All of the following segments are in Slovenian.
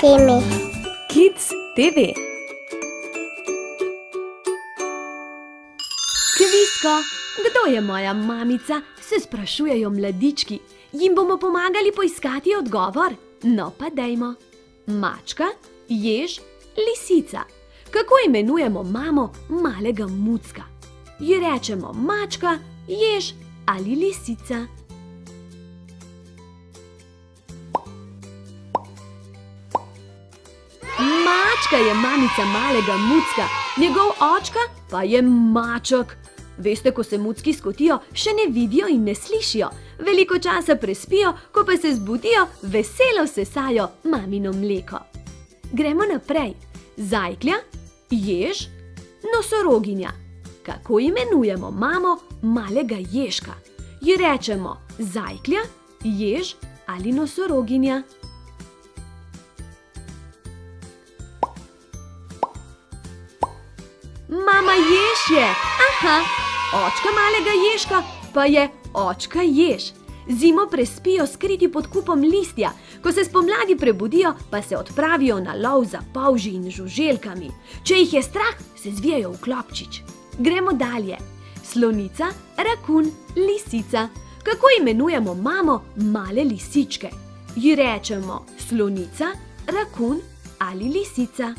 temi. Kids TV. Kvisko, kdo je moja mamica, se sprašujejo mladički. Jim bomo pomagali poiskati odgovor? No pa dajmo. Mačka, jež, lisica. Kako imenujemo mamo malega mucka? Ji rečemo mačka, jež ali lisica? Mačka je mamica malega mucka, njegov očka pa je maček. Veste, ko se mucki skotijo, še ne vidijo in ne slišijo. Veliko časa prespijo, ko pa se zbudijo, veselo sesajo mamino mleko. Gremo naprej. Zajklja, jež, nosoroginja. Kako imenujemo mamo malega ježka? Ji rečemo zajklja, jež ali nosoroginja? Mama jež je, aha, očka malega ježka pa je očka jež. Zimo prespijo skriti pod kupom listja, ko se spomladi prebudijo, pa se odpravijo na lov za polži in žuželkami. Če jih je strah, se zvijajo v klobčič. Gremo dalje. Slonica, rakun, lisica. Kako imenujemo mamo male lisičke? Ji rečemo slonica, rakun ali lisica?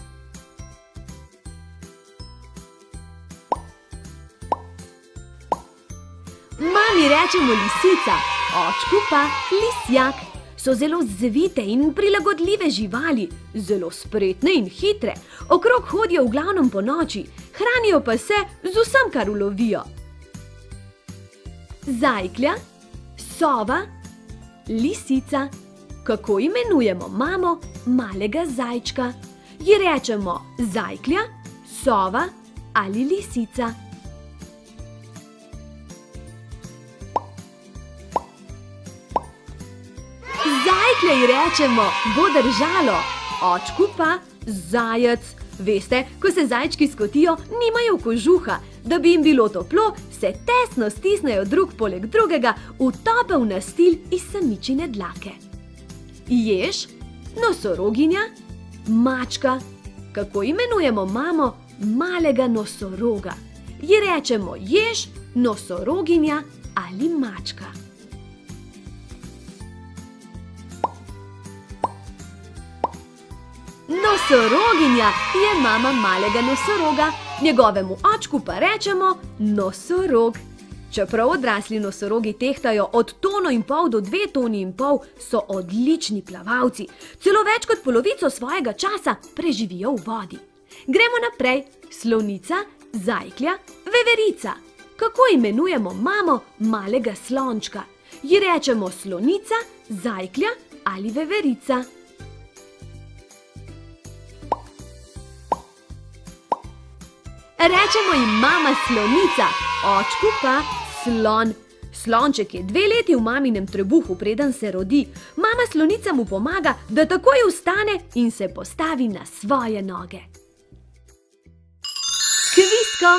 Mami rečemo lisica, očku pa lisjak. So zelo zvite in prilagodljive živali, zelo spretne in hitre. Okrog hodijo v glavnem ponoči, hranijo pa se z vsem, kar ulovijo. Zajklja, sova, lisica. Kako imenujemo mamo malega zajčka? Ji rečemo zajklja, sova ali lisica? Zajklja ji rečemo bo držalo, očku pa zajec. Veste, ko se zajčki skotijo, nimajo kožuha. Da bi jim bilo toplo, se tesno stisnejo drug poleg drugega v topel nastil iz samičine dlake. Jež, nosoroginja, mačka. Kako imenujemo mamo malega nosoroga? Ji rečemo jež, nosoroginja ali mačka? Nosoroginja je mama malega nosoroga, njegovemu očku pa rečemo nosorog. Čeprav odrasli nosorogi tehtajo od 1,5 tone do 2,5 tone, so odlični plavalci. Celo več kot polovico svojega časa preživijo v vodi. Gremo naprej. Slonica, zajklja, veverica. Kako imenujemo mamo malega slončka? Ji rečemo slonica, zajklja ali veverica? Rečemo jim mama slonica, očku pa slon. Slonček je 2 leti v maminem trebuhu, preden se rodi. Mama slonica mu pomaga, da takoj vstane in se postavi na svoje noge. Kvisko,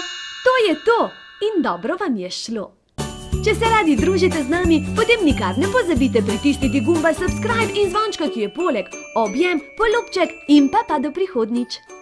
to je to in dobro vam je šlo. Če se radi družite z nami, potem nikar ne pozabite pritisniti gumba subscribe in zvončka, ki je poleg. Objem, poljubček in pa do prihodnjič.